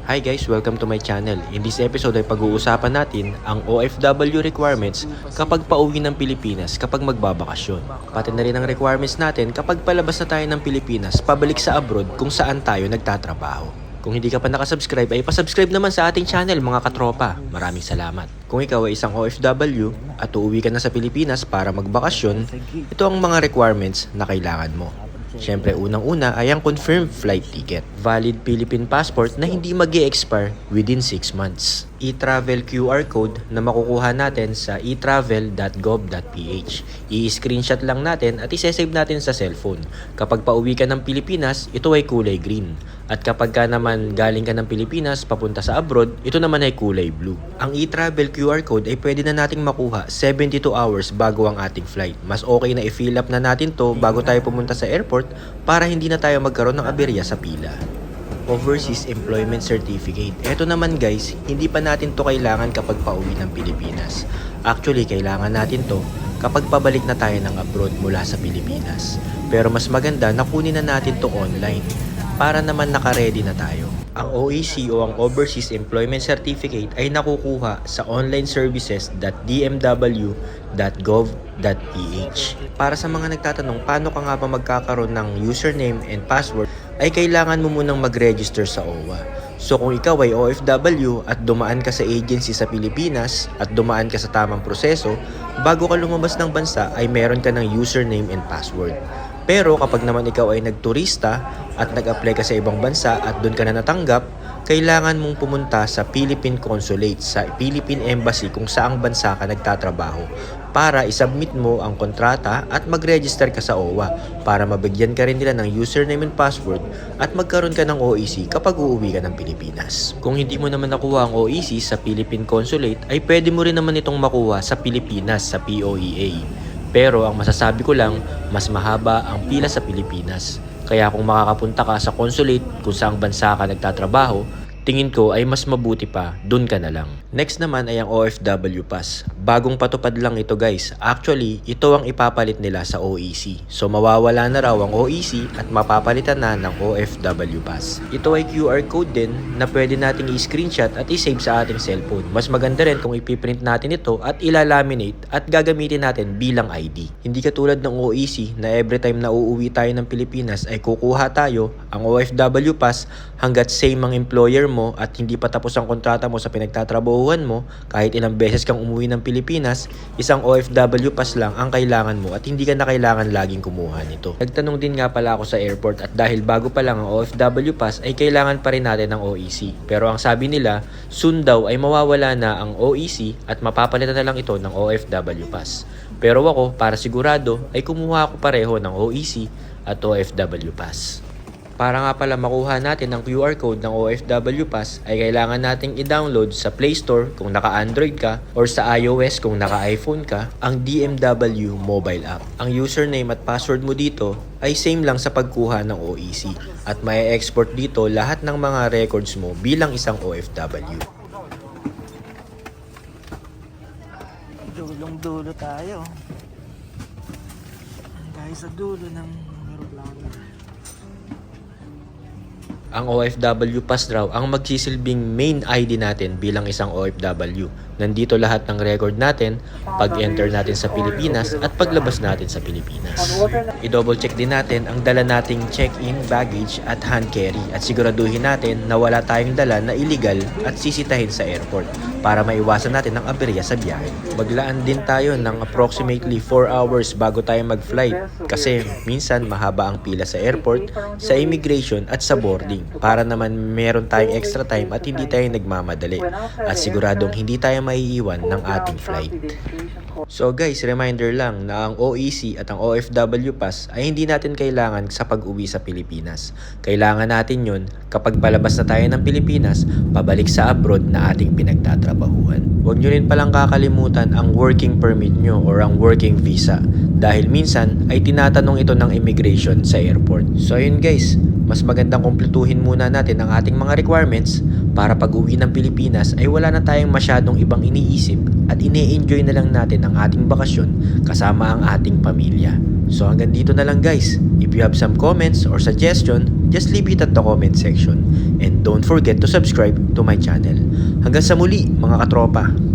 Hi guys, welcome to my channel. In this episode ay pag-uusapan natin ang OFW requirements kapag pauwi ng Pilipinas kapag magbabakasyon. Pati na rin ang requirements natin kapag palabas na tayo ng Pilipinas pabalik sa abroad kung saan tayo nagtatrabaho. Kung hindi ka pa nakasubscribe ay pasubscribe naman sa ating channel mga katropa. Maraming salamat. Kung ikaw ay isang OFW at uuwi ka na sa Pilipinas para magbakasyon, ito ang mga requirements na kailangan mo. Siyempre, unang-una ay ang confirmed flight ticket. Valid Philippine passport na hindi mag-e-expire within 6 months. E-travel QR code na makukuha natin sa etravel.gov.ph. I-screenshot lang natin at isesave natin sa cellphone. Kapag pauwi ka ng Pilipinas, ito ay kulay green. At kapag ka naman galing ka ng Pilipinas papunta sa abroad, ito naman ay kulay blue. Ang e-travel QR code ay pwede na nating makuha 72 hours bago ang ating flight. Mas okay na i-fill up na natin to bago tayo pumunta sa airport para hindi na tayo magkaroon ng aberya sa pila. Overseas Employment Certificate. Ito naman guys, hindi pa natin to kailangan kapag pauwi ng Pilipinas. Actually, kailangan natin to kapag pabalik na tayo ng abroad mula sa Pilipinas. Pero mas maganda na kunin na natin to online para naman naka-ready na tayo. Ang OEC o ang Overseas Employment Certificate ay nakukuha sa onlineservices.dmw.gov.ph. Para sa mga nagtatanong paano ka nga ba magkakaroon ng username and password, ay kailangan mo munang mag-register sa OWA. So kung ikaw ay OFW at dumaan ka sa agency sa Pilipinas at dumaan ka sa tamang proseso, bago ka lumabas ng bansa ay meron ka ng username and password. Pero kapag naman ikaw ay nagturista at nag-apply ka sa ibang bansa at doon ka na natanggap, kailangan mong pumunta sa Philippine Consulate, sa Philippine Embassy kung saang bansa ka nagtatrabaho para isubmit mo ang kontrata at mag-register ka sa OWA para mabigyan ka rin nila ng username and password at magkaroon ka ng OEC kapag uuwi ka ng Pilipinas. Kung hindi mo naman nakuha ang OEC sa Philippine Consulate, ay pwede mo rin naman itong makuha sa Pilipinas sa POEA. Pero ang masasabi ko lang, mas mahaba ang pila sa Pilipinas. Kaya kung makakapunta ka sa consulate kung saang bansa ka nagtatrabaho, tingin ko ay mas mabuti pa, dun ka na lang. Next naman ay ang OFW Pass. Bagong patupad lang ito guys. Actually, ito ang ipapalit nila sa OEC. So mawawala na raw ang OEC at mapapalitan na ng OFW Pass. Ito ay QR code din na pwede nating i-screenshot at i-save sa ating cellphone. Mas maganda rin kung ipiprint natin ito at ilalaminate at gagamitin natin bilang ID. Hindi katulad ng OEC na every time na uuwi tayo ng Pilipinas ay kukuha tayo ang OFW Pass hanggat same ang employer mo at hindi pa tapos ang kontrata mo sa pinagtatrabahuhan mo, kahit ilang beses kang umuwi ng Pilipinas, isang OFW pass lang ang kailangan mo at hindi ka na kailangan laging kumuha nito. Nagtanong din nga pala ako sa airport at dahil bago pa lang ang OFW pass ay kailangan pa rin natin ng OEC. Pero ang sabi nila, soon daw ay mawawala na ang OEC at mapapalitan na lang ito ng OFW pass. Pero ako, para sigurado, ay kumuha ako pareho ng OEC at OFW pass. Para nga pala makuha natin ang QR code ng OFW Pass ay kailangan nating i-download sa Play Store kung naka-Android ka or sa iOS kung naka-iPhone ka ang DMW mobile app. Ang username at password mo dito ay same lang sa pagkuha ng OEC at may export dito lahat ng mga records mo bilang isang OFW. Dulong-dulo tayo. Guys, sa dulo ng aeroplano. Ang OFW Pass raw ang magsisilbing main ID natin bilang isang OFW. Nandito lahat ng record natin, pag-enter natin sa Pilipinas at paglabas natin sa Pilipinas. I-double check din natin ang dala nating check-in, baggage at hand carry at siguraduhin natin na wala tayong dala na illegal at sisitahin sa airport para maiwasan natin ang aberya sa biyahe. Maglaan din tayo ng approximately 4 hours bago tayo mag-flight kasi minsan mahaba ang pila sa airport, sa immigration at sa boarding para naman meron tayong extra time at hindi tayo nagmamadali at siguradong hindi tayo maiiwan ng ating flight. So guys, reminder lang na ang OEC at ang OFW Pass ay hindi natin kailangan sa pag-uwi sa Pilipinas. Kailangan natin yun kapag palabas na tayo ng Pilipinas, pabalik sa abroad na ating pinagtatrabahuhan. Huwag nyo rin palang kakalimutan ang working permit nyo or ang working visa dahil minsan ay tinatanong ito ng immigration sa airport. So ayun guys, mas magandang kumpletuhin muna natin ang ating mga requirements para pag-uwi ng Pilipinas ay wala na tayong masyadong ibang iniisip at ine-enjoy na lang natin ang ating bakasyon kasama ang ating pamilya. So hanggang dito na lang guys. If you have some comments or suggestion, just leave it at the comment section. And don't forget to subscribe to my channel. Hanggang sa muli mga katropa!